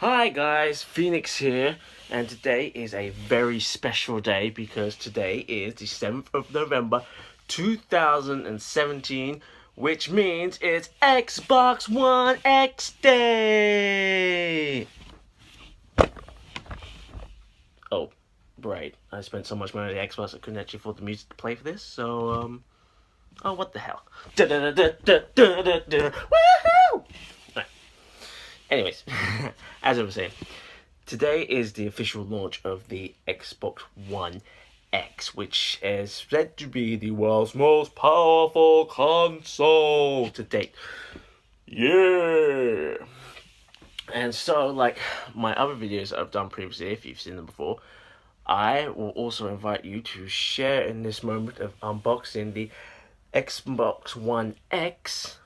Hi guys, Phoenix here, and today is a very special day because today is the 7th of November 2017, which means it's Xbox One X Day! Oh, right, I spent so much money on the Xbox I couldn't actually afford the music to play for this, so, oh, what the hell. Woohoo! Anyways, as I was saying, today is the official launch of the Xbox One X, which is said to be the world's most powerful console to date. Yeah! And so, like my other videos I've done previously, if you've seen them before, I will also invite you to share in this moment of unboxing the Xbox One X.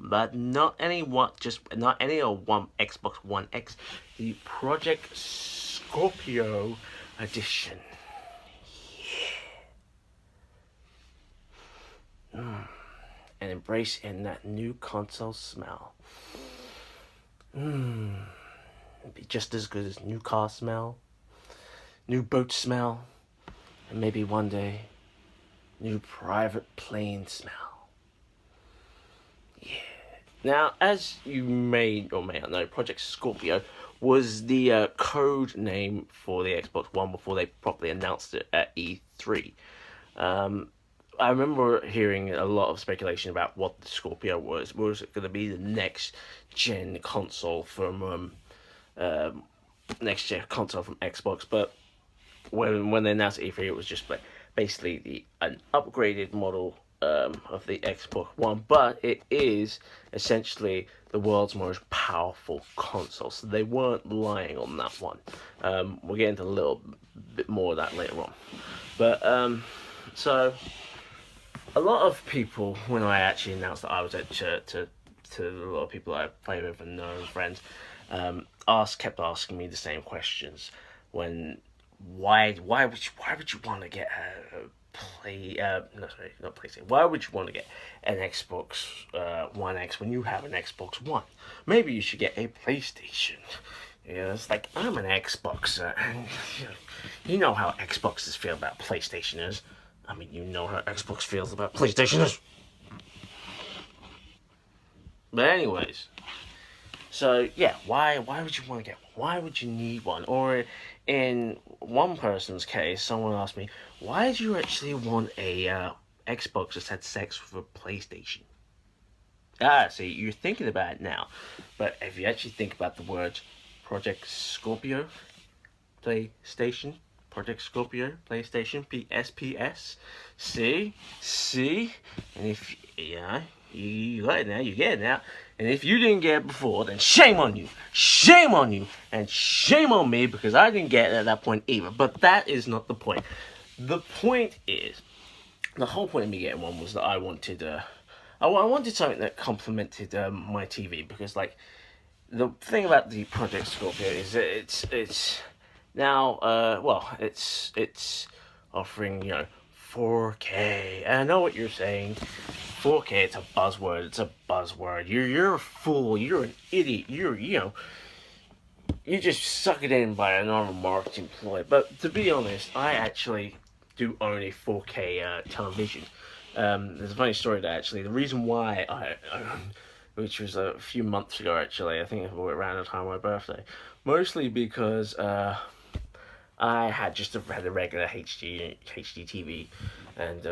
But not any one Xbox One X, the Project Scorpio edition. And embrace in that new console smell. It'd be just as good as new car smell, new boat smell, and maybe one day, new private plane smell. Yeah. Now, as you may or may not know, Project Scorpio was the code name for the Xbox One before they properly announced it at E3. I remember hearing a lot of speculation about what the Scorpio was. Was it going to be the next gen console from Xbox? But when they announced E3, it was just basically an upgraded model of the Xbox One, but it is essentially the world's most powerful console, so they weren't lying on that one. We'll get into a little bit more of that later on. But so a lot of people, when I actually announced that I was at to a lot of people I play with and know and friends, kept asking me the same questions. Why would you want to get not PlayStation. Why would you want to get an Xbox One X when you have an Xbox One? Maybe you should get a PlayStation. It's like, I'm an Xboxer, and you know how Xboxers feel about PlayStationers. I mean, you know how Xbox feels about PlayStationers. But anyways, so yeah, why would you want to get one? Why would you need one? Or in one person's case, someone asked me, why did you actually want a Xbox that had sex with a PlayStation? See, you're thinking about it now. But if you actually think about the words Project Scorpio, PlayStation, Project Scorpio, PlayStation, PSPS, see? And if, you got it now, you get it now. And if you didn't get it before, then shame on you. Shame on you. And shame on me, because I didn't get it at that point either. But that is not the point. The point is, the whole point of me getting one was that I wanted something that complemented my TV. Because, like, the thing about the Project Scorpio is that it's now, it's offering, 4K. And I know what you're saying. 4K, it's a buzzword. You're a fool. You're an idiot. You just suck it in by a normal marketing ploy. But to be honest, I actually do own a 4K television. There's a funny story that actually, the reason why I which was a few months ago actually, I think it was around the time of my birthday, mostly because I had a regular HD TV, and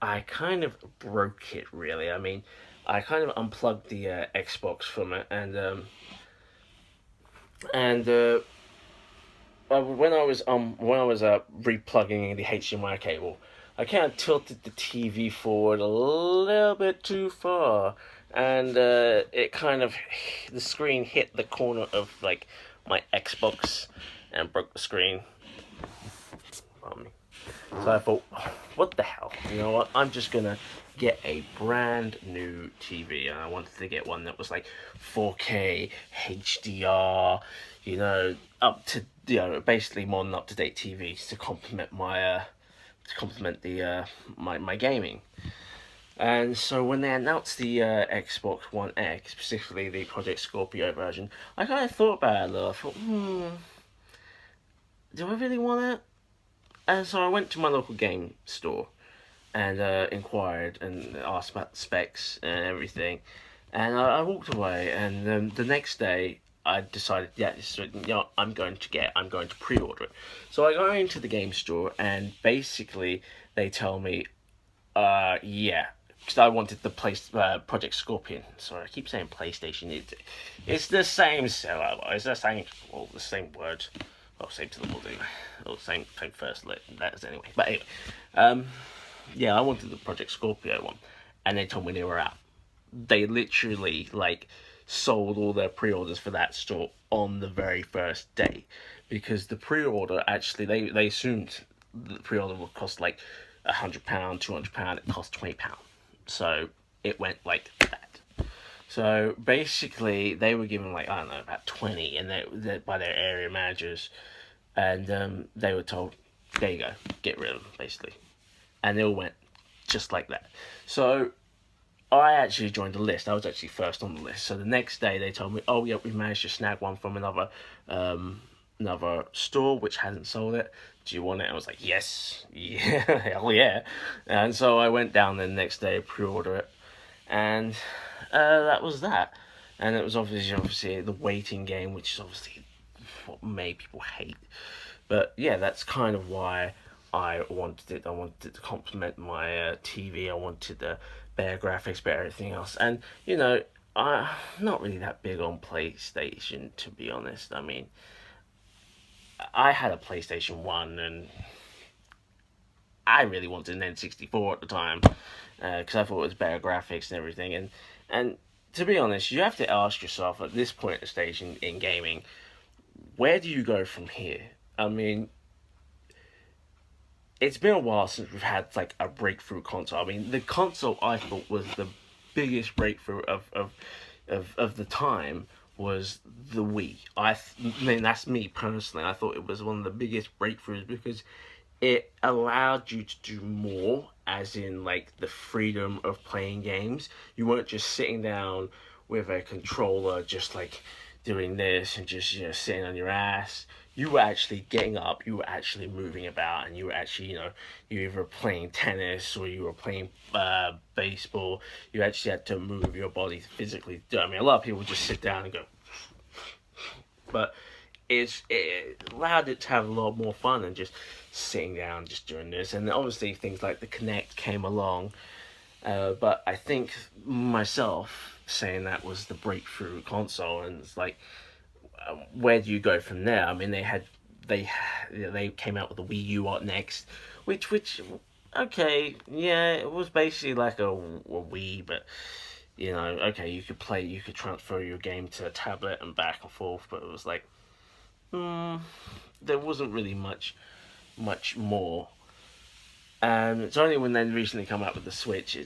I kind of broke it, really. I mean, I kind of unplugged the Xbox from it, and when I was replugging the HDMI cable, I kind of tilted the TV forward a little bit too far, and it kind of, the screen hit the corner of like my Xbox and broke the screen. So I thought, what the hell? You know what? I'm just gonna get a brand new TV, and I wanted to get one that was like 4K, HDR, up to, basically modern, up to date TVs to complement my my gaming. And so when they announced the Xbox One X, specifically the Project Scorpio version, I kind of thought about it a little. I thought, do I really want it? And so I went to my local game store and inquired and asked about the specs and everything. And I walked away, and the next day I decided, yeah, I'm going to pre-order it. So I go into the game store, and basically they tell me, yeah, because I wanted the Project Scorpion. Sorry, I keep saying PlayStation. It's the same seller. It's the same, well, the same words. Well, same syllables anyway. Or same first letters anyway. But anyway, yeah, I wanted the Project Scorpio one, and they told me they were out. They literally sold all their pre-orders for that store on the very first day, because the pre-order actually they assumed the pre-order would cost like £100, £200. It cost £20, so it went like that. So basically, they were given I don't know, about 20, and they by their area managers, and they were told, there you go, get rid of them basically, and they all went just like that. So I actually joined the list. I was actually first on the list. So the next day they told me, oh yeah, we managed to snag one from another store which hasn't sold it. Do you want it? I was like, yes, yeah, hell yeah. And so I went down the next day, pre-order it, and that was that. And it was obviously the waiting game, which is obviously what made people hate. But yeah, that's kind of why I wanted it. I wanted it to complement my TV. I wanted the better graphics, better everything else. And I'm not really that big on PlayStation, to be honest. I mean, I had a PlayStation 1, and I really wanted an N64 at the time, because I thought it was better graphics and everything. And to be honest, you have to ask yourself at this point in the stage in gaming, where do you go from here? I mean, it's been a while since we've had a breakthrough console. I mean, the console I thought was the biggest breakthrough of the time was the Wii. I mean, that's me personally. I thought it was one of the biggest breakthroughs because it allowed you to do more, as in the freedom of playing games. You weren't just sitting down with a controller just doing this and just sitting on your ass. You were actually getting up, you were actually moving about, and you were actually, you were either playing tennis or you were playing baseball. You actually had to move your body physically. I mean, a lot of people just sit down and go, but it allowed it to have a lot more fun than just sitting down, just doing this. And obviously things like the Kinect came along, but I think myself saying that was the breakthrough console, and it's where do you go from there? I mean, they came out with the Wii U next, which okay, yeah, it was basically like a Wii, but okay, you could transfer your game to a tablet and back and forth, but it was there wasn't really much more. It's only when they recently come out with the Switch,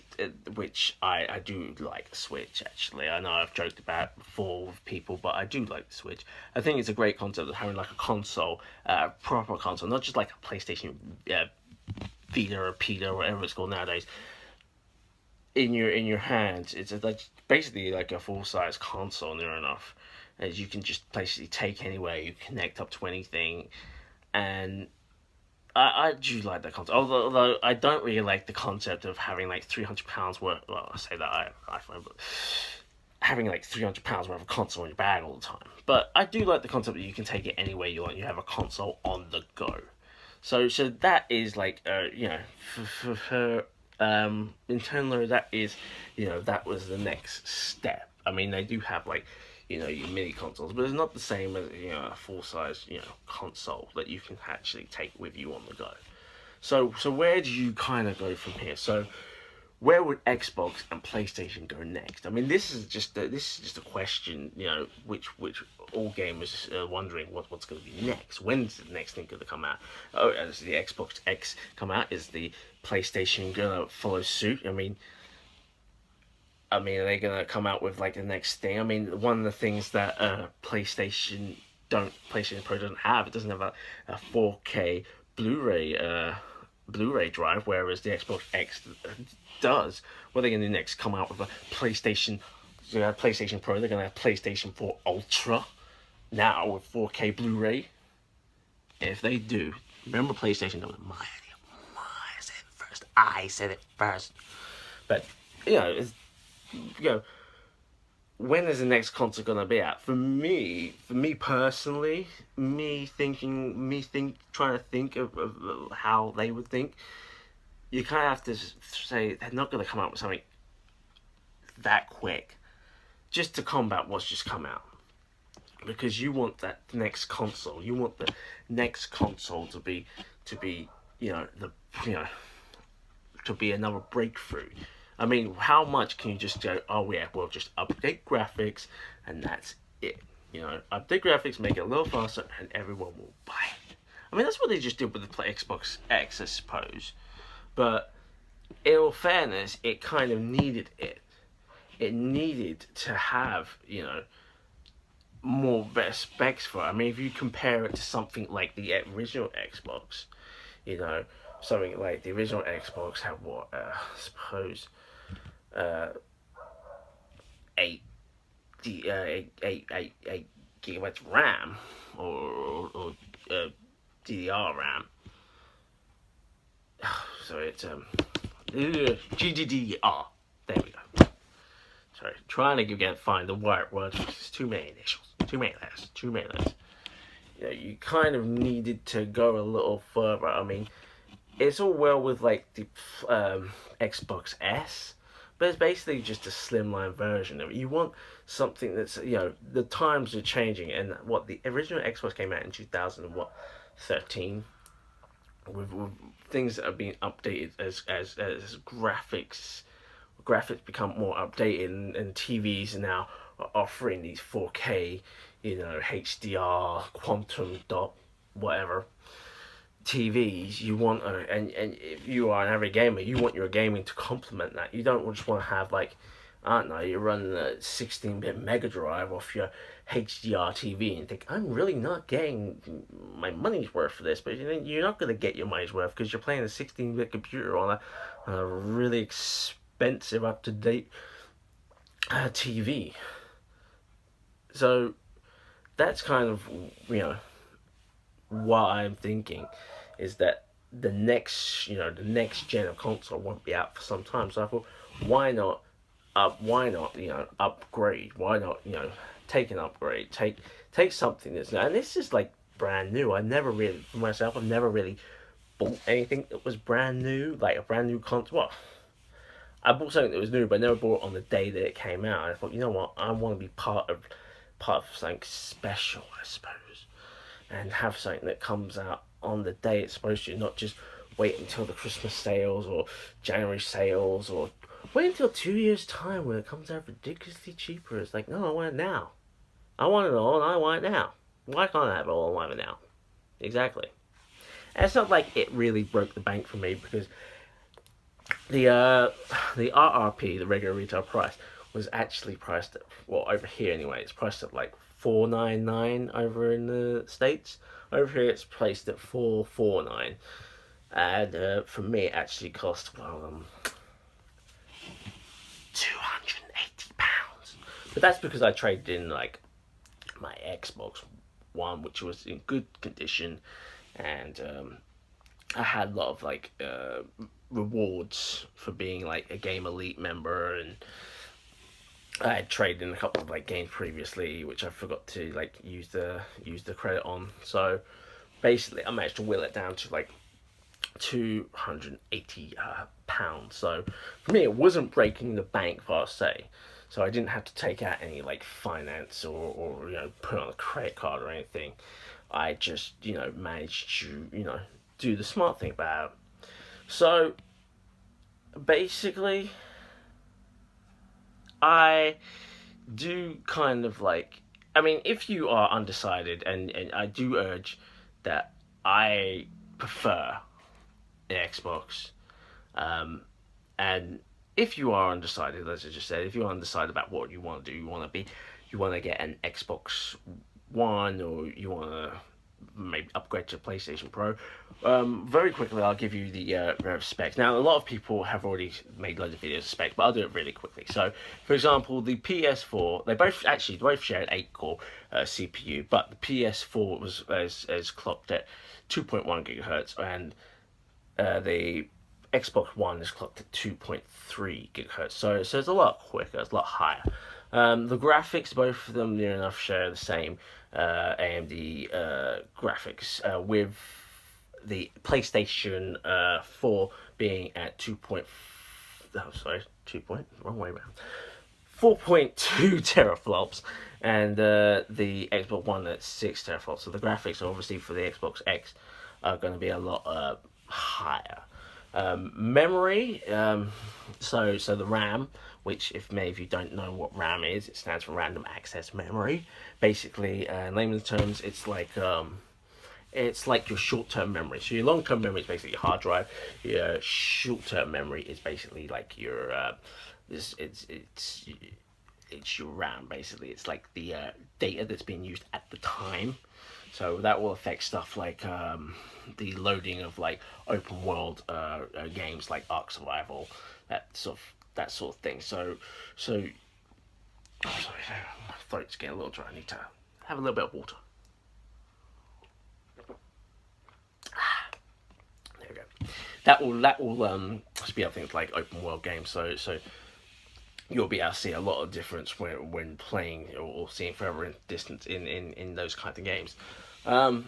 which I do like the Switch, actually. I know I've joked about it before with people, but I do like the Switch. I think it's a great concept of having a console, a proper console, not just a PlayStation Vita or Pita or whatever it's called nowadays, in your hands. It's basically a full-size console near enough, as you can just basically take anywhere, you connect up to anything, and I do like that concept, although I don't really like the concept of having £300 worth. Well, I say that iPhone, but having £300 worth of console in your bag all the time. But I do like the concept that you can take it anywhere you want. You have a console on the go. So that is internally, that is that was the next step. I mean, they do have your mini consoles, but it's not the same as a full size console that you can actually take with you on the go. So where do you kind of go from here? So where would Xbox and PlayStation go next? I mean, this is just a question which all gamers are wondering what's going to be next. When's the next thing going to come out? Oh, as the Xbox X come out, is the PlayStation going to follow suit? I mean, are they going to come out with the next thing? I mean, one of the things that PlayStation Pro doesn't have, it doesn't have a 4K Blu-ray Blu-ray drive, whereas the Xbox X does. What are they going to do next? Come out with a PlayStation? They have PlayStation Pro. They're going to have PlayStation 4 Ultra now with 4K Blu-ray. If they do, remember PlayStation? That was my idea. I said it first. I said it first. But when is the next console gonna be out? For me personally, trying to think of how they would think. You kind of have to say they're not gonna come out with something that quick, just to combat what's just come out. Because you want that next console. You want the next console to be to be another breakthrough. I mean, how much can you just go, oh yeah, we'll just update graphics and that's it. Update graphics, make it a little faster, and everyone will buy it. I mean, that's what they just did with the Xbox X, I suppose. But in all fairness, it kind of needed it. It needed to have, more better specs for it. I mean, if you compare it to something like the original Xbox, something like the original Xbox had what, I suppose, 8 gigabytes RAM or DDR RAM. So it's GDDR. There we go. Sorry, trying to find the right word. It's too many initials, too many letters. You kind of needed to go a little further. I mean, it's all well with like the Xbox S, but it's basically just a slimline version of it. You want something that's, the times are changing, and what the original Xbox came out in 2013, with things that are being updated as graphics become more updated, and TVs now are offering these 4K, HDR, quantum dot, whatever TVs. You want, and if you are an average gamer, you want your gaming to complement that. You don't just want to have like, I don't know, you're running a 16-bit Mega Drive off your HDR TV and think, I'm really not getting my money's worth for this. But you're not going to get your money's worth because you're playing a 16-bit computer on a really expensive, up-to-date TV. So that's kind of, what I'm thinking is that the next gen of console won't be out for some time. So I thought, why not upgrade? Why not, take an upgrade? Take something that's, and this is like brand new. I've never really bought anything that was brand new, like a brand new console. Well, I bought something that was new, but I never bought it on the day that it came out. And I thought, you know what, I want to be part of something special, I suppose, and have something that comes out on the day it's supposed to, not just wait until the Christmas sales or January sales, or wait until 2 years' time when it comes out ridiculously cheaper. It's like, no, I want it now. I want it all, and I want it now. Why can't I have it all and want it now? Exactly. And it's not like it really broke the bank for me, because the RRP, the regular retail price, was actually priced at, well, over here anyway, it's priced at like $499 over in the States. Over here it's priced at $449, and for me it actually cost, well, £280. But that's because I traded in like my Xbox One, which was in good condition, and I had a lot of like rewards for being like a Game Elite member, and I had traded in a couple of like games previously which I forgot to like use the credit on. So basically I managed to whittle it down to like £280. So for me it wasn't breaking the bank per se. So I didn't have to take out any like finance or put on a credit card or anything. I just managed to do the smart thing about it. So basically I do kind of like, I mean, if you are undecided, and I do urge that I prefer the Xbox, and if you are undecided, as I just said, if you're undecided about what you want to do, you want to get an Xbox One, or you want to maybe upgrade to PlayStation Pro. Very quickly, I'll give you the specs. Now, a lot of people have already made loads of videos of specs, but I'll do it really quickly. So, for example, the PS4, they both share an 8-core CPU, but the PS4 was clocked at 2.1 gigahertz, and the Xbox One is clocked at 2.3 gigahertz. So it's a lot quicker, it's a lot higher. The graphics, both of them near enough share the same AMD graphics, with the PlayStation 4 being at 4.2 teraflops, and the Xbox One at 6 teraflops. So the graphics, obviously, for the Xbox X are going to be a lot higher. Memory, so the RAM, which, if many of you don't know what RAM is, it stands for Random Access Memory. Basically, in layman's terms, it's like your short-term memory. So your long-term memory is basically your hard drive. Your short-term memory is basically like your it's your RAM. Basically, it's like the data that's being used at the time. So that will affect stuff like the loading of like open world games like Ark Survival, that sort of thing. So oh, sorry, my throat's getting a little dry. I need to have a little bit of water. There we go. That will speed up things like open world games. So you'll be able to see a lot of difference when playing or seeing further in distance in those kind of games. In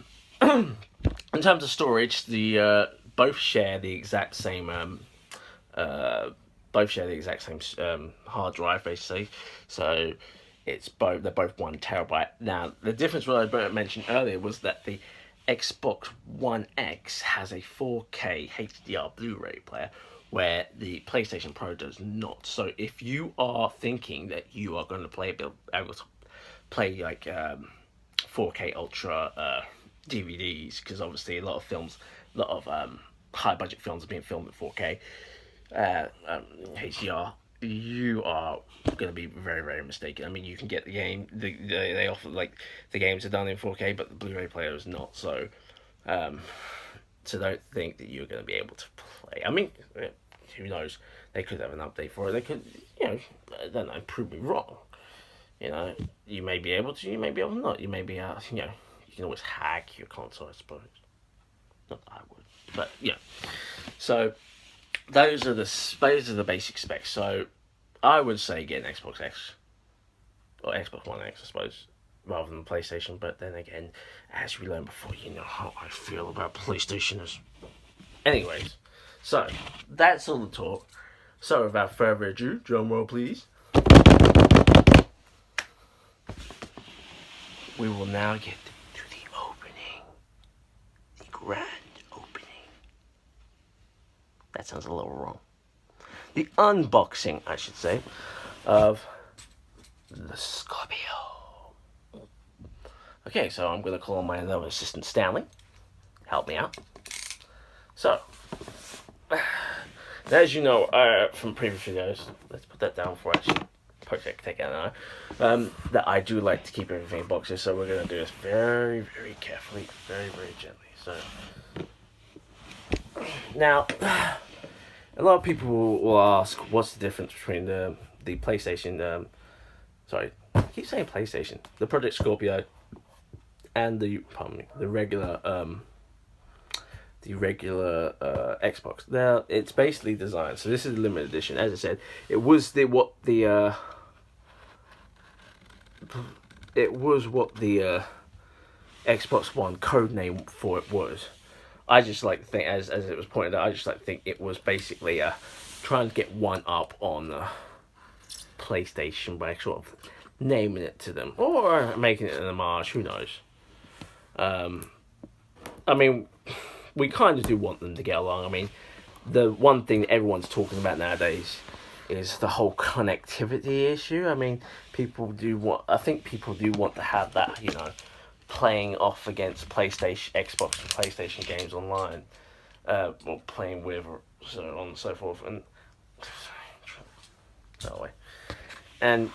terms of storage, the both share the exact same hard drive, basically. So they're both 1 terabyte. Now, the difference, what I mentioned earlier, was that the Xbox One X has a 4K HDR Blu-ray player, where the PlayStation Pro does not. So if you are thinking that you are going to able to play like 4K Ultra DVDs, because obviously a lot of high budget films are being filmed at 4K HDR, you are going to be very, very mistaken. I mean, you can get the game, they offer like the games are done in 4K, but the Blu-ray player is not. So don't think that you're going to be able to play. I mean, who knows? They could have an update for it. They could, I don't know, prove me wrong. You may be able to, you may be able to not. You may be, you can always hack your console, I suppose. Not that I would, but yeah. So those are the basic specs. So I would say get an Xbox X or Xbox One X, I suppose, rather than PlayStation. But then again, as we learned before, you know how I feel about PlayStationers. Anyways, so that's all the talk. So without further ado, drum roll please. We will now get to the opening. The grand opening. That sounds a little wrong. The unboxing, I should say, of the Scorpio. Okay, so I'm going to call on my other assistant, Stanley. Help me out. So, as you know from previous videos, let's put that down for actually. Perfect, take it out now. That I do like to keep everything in boxes, so we're going to do this very, very carefully, very, very gently. So, now, a lot of people will ask, what's the difference between the PlayStation, sorry, I keep saying PlayStation, the Project Scorpio, and the regular Xbox. Now, it's basically designed, so this is a limited edition. As I said, it was what the Xbox One code name for it was. I just like to think, as it was pointed out, I just like to think it was basically trying to get one up on the PlayStation by sort of naming it to them, or making it an homage, who knows. I mean, we kind of do want them to get along. I mean, the one thing that everyone's talking about nowadays is the whole connectivity issue. I mean, people do want to have that, playing off against PlayStation, Xbox and PlayStation games online, or playing with, so on and so forth, and that way. And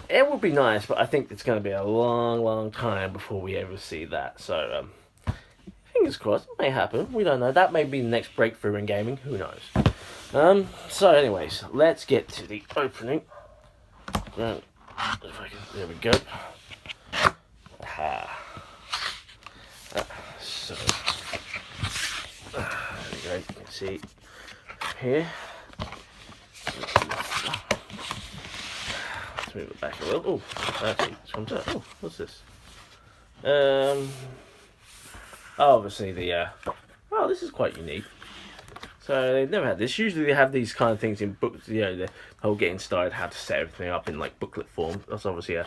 it would be nice, but I think it's going to be a long, long time before we ever see that. So, fingers crossed, it may happen. We don't know. That may be the next breakthrough in gaming. Who knows? So anyways, let's get to the opening. There we go. So there we go. You can see here. Let's move it back a little. Oh, actually, this comes out. Oh, what's this? Obviously the oh, this is quite unique. So they've never had this. Usually they have these kind of things in books, you know, the whole getting started, how to set everything up in like booklet form. That's obviously a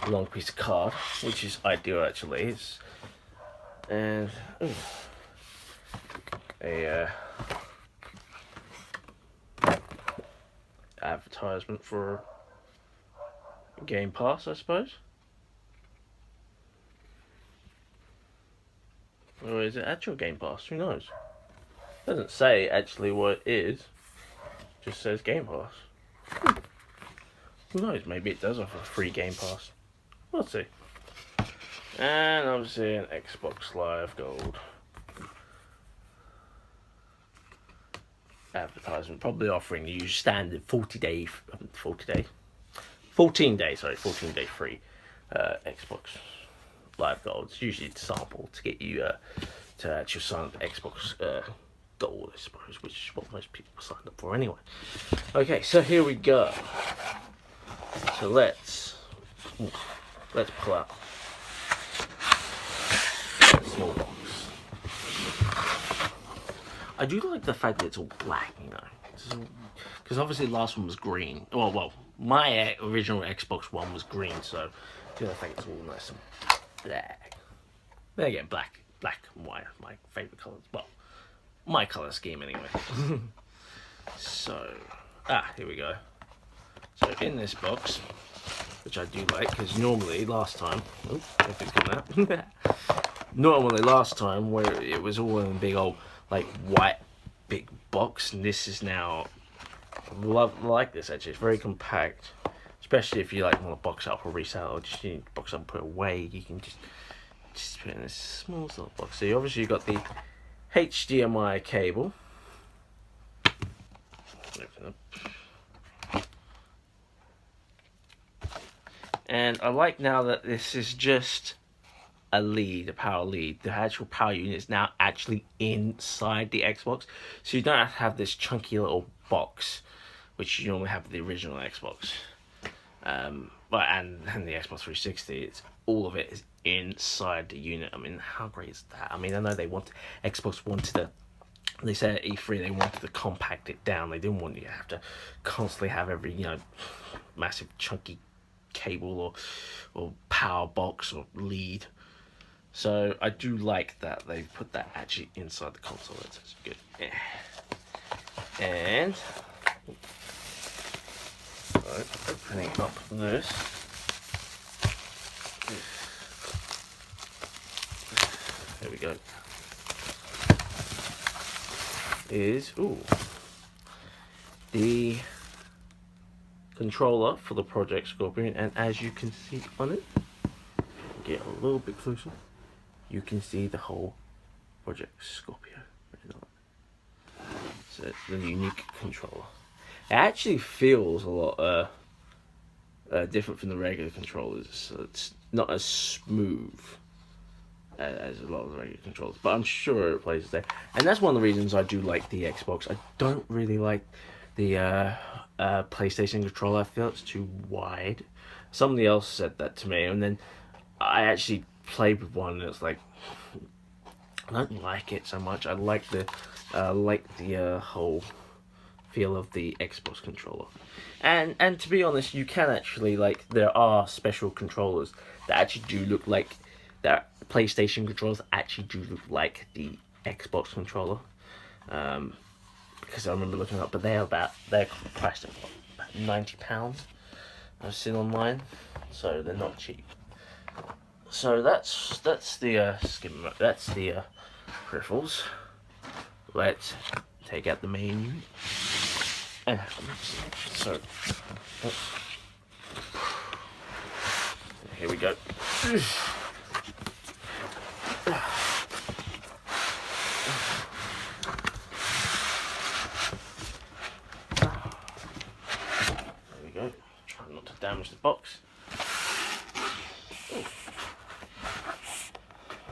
long piece of card, which is ideal actually. It's, and a advertisement for Game Pass, I suppose. Or is it actual Game Pass? Who knows? It doesn't say actually what it is. It just says Game Pass. Who knows? Maybe it does offer a free Game Pass. We'll see. And obviously an Xbox Live Gold advertisement, probably offering you standard 14 day free Xbox Live Gold. It's usually a sample to get you to actually sign up to Xbox Gold, I suppose, which is what most people sign up for anyway. Okay, so here we go. So let's pull out a small box. I do like the fact that it's all black, you know, because obviously the last one was green. Well, my original Xbox One was green, so I do think it's all nice and black. Then again, black and white are my favourite colours. Well, my colour scheme anyway. So, here we go. So in this box, which I do like, because normally last time, if it's coming out, normally last time where it was all in a big old like white big box, and this is now like this actually. It's very compact, especially if you like want to box up or resell or just you box up and put it away. You can just put it in this small little box. So obviously you've got the HDMI cable. And I like now that this is just a lead, a power lead. The actual power unit is now actually inside the Xbox, so you don't have to have this chunky little box, which you normally have with the original Xbox. But and the Xbox 360, it's all of it is inside the unit. I mean, how great is that? I mean, I know Xbox wanted to. They said at E3 they wanted to compact it down. They didn't want you to have to constantly have every, you know, massive chunky cable or power box or lead. So I do like that they've put that actually inside the console. That's good. Yeah. And opening up this. There we go. Is the controller for the Project Scorpion, and as you can see on it, get a little bit closer, you can see the whole Project Scorpio. So it's the unique controller. It actually feels a lot different from the regular controllers, so it's not as smooth as a lot of the regular controllers, but I'm sure it plays there. And that's one of the reasons I do like the Xbox. I don't really like the PlayStation controller. I feel it's too wide. Somebody else said that to me, and then I actually played with one, and it's like I don't like it so much. I like the whole feel of the Xbox controller. And to be honest, you can actually, like, there are special controllers that actually do look like that. PlayStation controllers actually do look like the Xbox controller, because I remember looking up, but they're priced at about £90. I've seen online, so they're not cheap. So that's the that's the peripherals. Let's take out the main unit and so here we go. comes the box.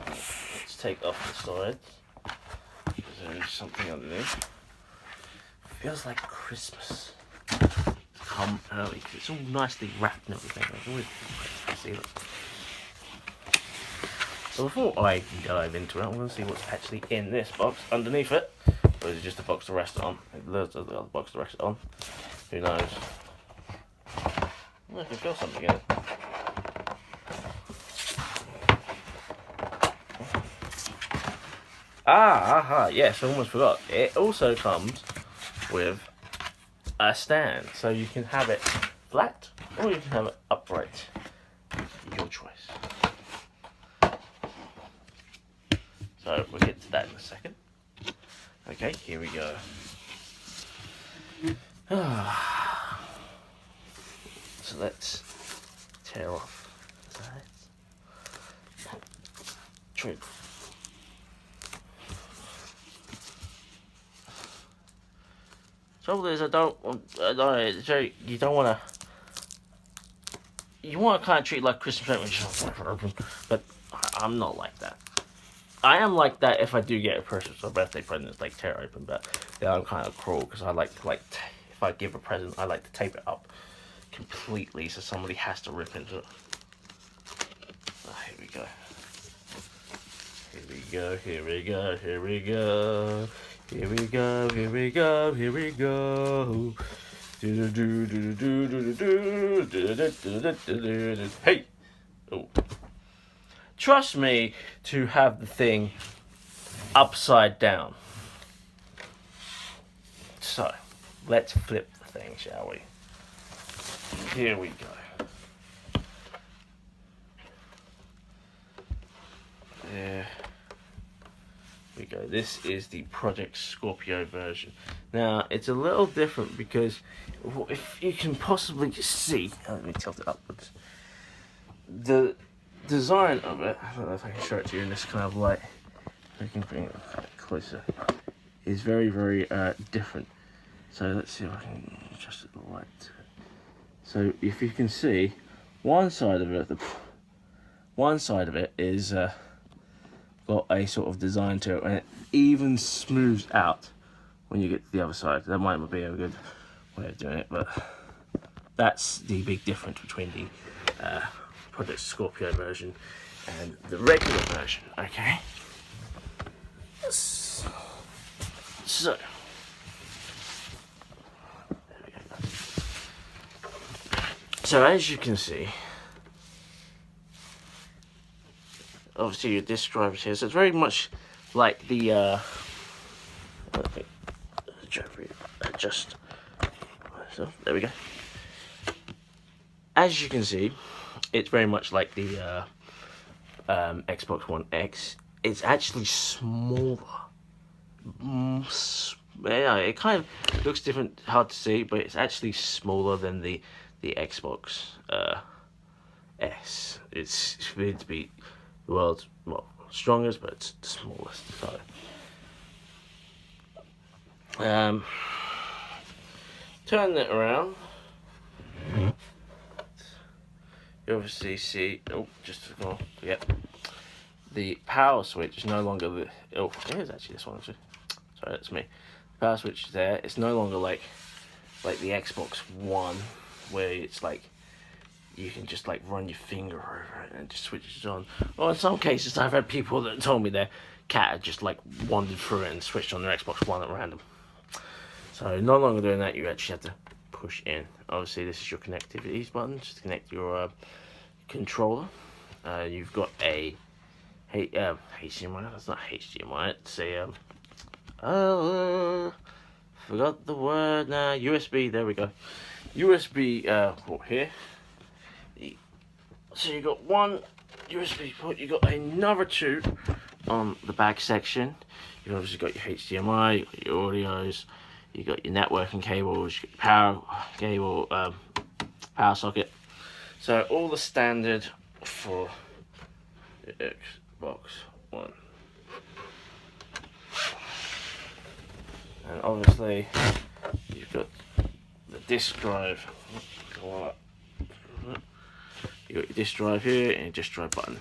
Let's take off the sides. There is something underneath. Feels like Christmas. Come early, because it's all nicely wrapped and everything. It's always great to see it. So before I dive into it, I'm going to see what's actually in this box underneath it. Or is it just a box to rest it on? There's a box to rest it on. Who knows? I can feel something in it. Yes, I almost forgot. It also comes with a stand, so you can have it flat or you can have it upright. Your choice. So we'll get to that in a second. Okay, here we go. So let's tear off that. Trim. Trouble is, you don't want to. You want to kind of treat it like Christmas present, but I'm not like that. I am like that if I do get a Christmas or birthday present, it's like tear it open, but then I'm kind of cruel because I like to if I give a present, I like to tape it up completely so somebody has to rip into it. Oh, here we go. Here we go. Here we go. Here we go. Here we go, here we go, here we go. Hey! Oh. Trust me to have the thing upside down. So, let's flip the thing, shall we? Here we go. There we go. This is the Project Scorpio version. Now, it's a little different because if you can possibly see, let me tilt it upwards. The design of it, I don't know if I can show it to you in this kind of light, I can bring it closer, is very, very different. So let's see if I can adjust the light. So if you can see, one side of it is got a sort of design to it, and it even smooths out when you get to the other side. That might not be a good way of doing it, but that's the big difference between the Project Scorpio version and the regular version. Okay. So there we go. So as you can see, obviously your disc drivers here, so it's very much like the adjust myself. There we go. As you can see, it's very much like the Xbox One X. It's actually smaller. Yeah, it kind of looks different, hard to see, but it's actually smaller than the Xbox S. It's meant to be the world's strongest, but it's the smallest. So, turn that around. You obviously see. Oh, just forgot. Yep. The power switch is no longer the. Oh, it is actually this one. Actually. Sorry, that's me. The power switch is there. It's no longer like the Xbox One, where it's like you can just like run your finger over it and it just switches on. Or in some cases, I've had people that told me their cat had just like wandered through it and switched on their Xbox One at random. So no longer doing that. You actually have to push in. Obviously, this is your connectivities button. Just to connect your controller. You've got a HDMI. That's not HDMI. It's a forgot the word now. USB. There we go. USB port here. So you got one USB port. You got another two on the back section. You've obviously got your HDMI. You got your audios. You got your networking cables. You got your power cable, power socket. So all the standard for the Xbox One. And obviously you've got the disk drive. You got your disk drive here and your disk drive button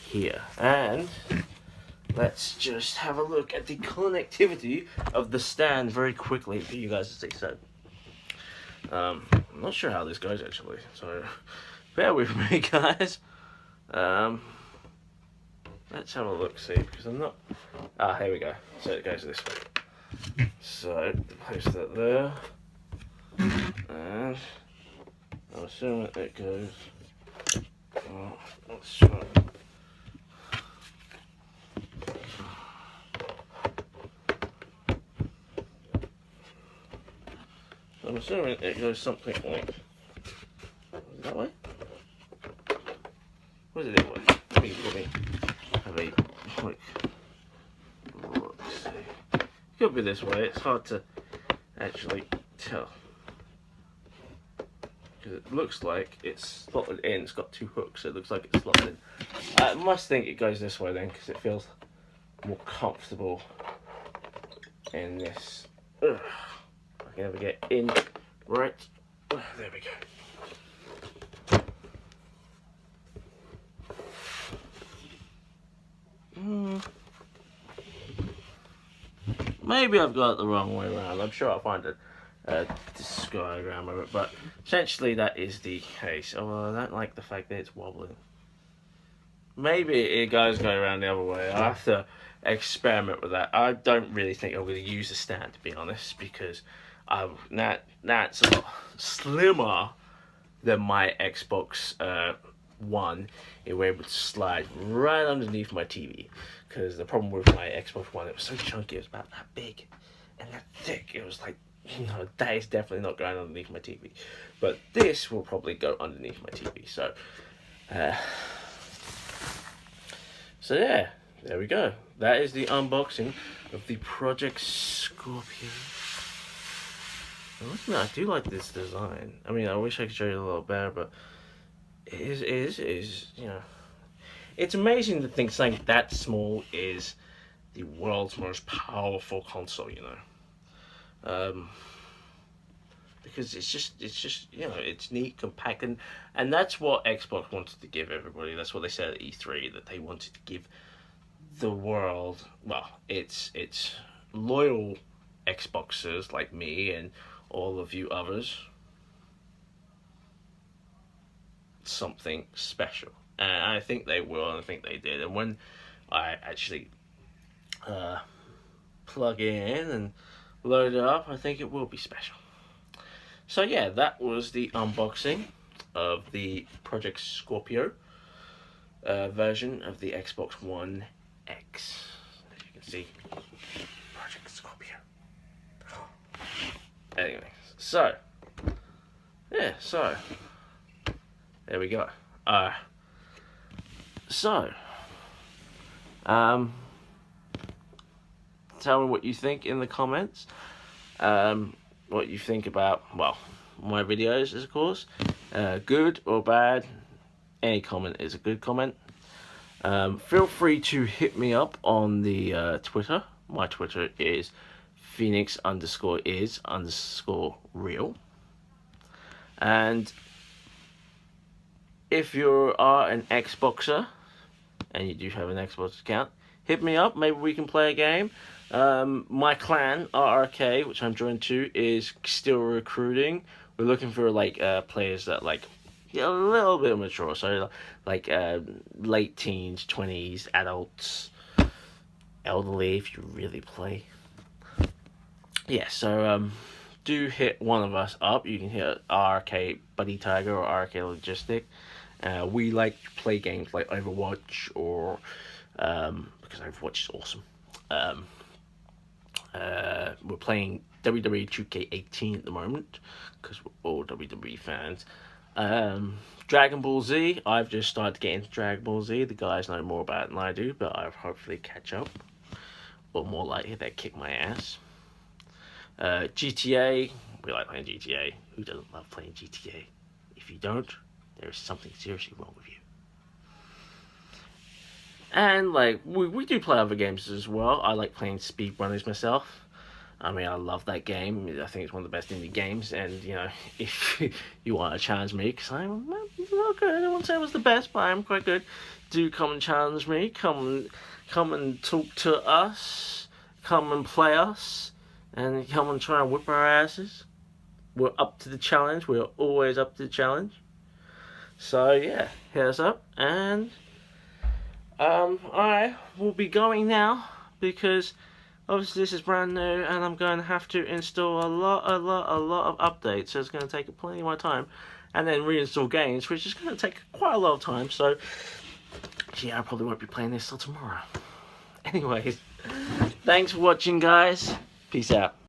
here. And let's just have a look at the connectivity of the stand very quickly for you guys to see. So, I'm not sure how this goes actually, so bear with me, guys. Let's have a look, see, because I'm not. Here we go. So it goes this way. So place that there, and I'm assuming it goes. Let's try. I'm assuming it goes something like that way. What is it that way? Let me have a quick look. See. Could be this way. It's hard to actually tell because it looks like it's slotted in. It's got two hooks. So it looks like it's slotted in. I must think it goes this way then because it feels more comfortable in this. Ugh. I can never get in right. There we go. Maybe I've got it the wrong way around. I'm sure I'll find a diagram of it, but essentially that is the case. Although I don't like the fact that it's wobbling. Maybe it does go around the other way. I have to experiment with that. I don't really think I'm going to use a stand, to be honest, because that's a lot slimmer than my Xbox One. It was able to slide right underneath my TV. Because the problem with my Xbox One, it was so chunky, it was about that big and that thick. It was like, no, that is definitely not going underneath my TV. But this will probably go underneath my TV. So, yeah, there we go. That is the unboxing of the Project Scorpio. I do like this design. I mean, I wish I could show you a little better, but it is, you know. It's amazing to think something that small is the world's most powerful console, you know. Because it's just, you know, it's neat, compact, and that's what Xbox wanted to give everybody. That's what they said at E3, that they wanted to give the world, well, it's loyal Xboxers like me and all of you others, something special. And I think they will, and I think they did. And when I actually plug in and load it up, I think it will be special. So yeah, that was the unboxing of the Project Scorpio version of the Xbox One X. As you can see, Project Scorpio. Anyway, so yeah, so there we go. So, tell me what you think in the comments. What you think about, well, my videos, of course. Good or bad, any comment is a good comment. Feel free to hit me up on the Twitter. My Twitter is Phoenix_is_real. And if you are an Xboxer and you do have an Xbox account, hit me up. Maybe we can play a game. My clan, RRK, which I'm joined to, is still recruiting. We're looking for players that a little bit mature, so late teens, 20s, adults, elderly if you really play. Yeah, so do hit one of us up. You can hit RRK buddytiger or RRK Logistic. We like to play games like Overwatch or because Overwatch is awesome. We're playing WWE 2K18 at the moment because we're all WWE fans. Dragon Ball Z, I've just started to get into Dragon Ball Z. The guys know more about it than I do, but I'll hopefully catch up. Or more likely, they kick my ass. GTA, we like playing GTA. Who doesn't love playing GTA? If you don't, there's something seriously wrong with you. And we do play other games as well. I like playing speedrunners myself. I mean, I love that game. I think it's one of the best indie games. And, you know, if you want to challenge me, because I'm not good, I won't say I was the best, but I'm quite good. Do come and challenge me. Come and talk to us. Come and play us. And come and try and whip our asses. We're up to the challenge. We're always up to the challenge. So, yeah, hit us up. And, I will be going now, because obviously this is brand new, and I'm going to have to install a lot of updates, so it's going to take plenty of my time, and then reinstall games, which is going to take quite a lot of time, so yeah, I probably won't be playing this till tomorrow. Anyways, thanks for watching, guys. Peace out.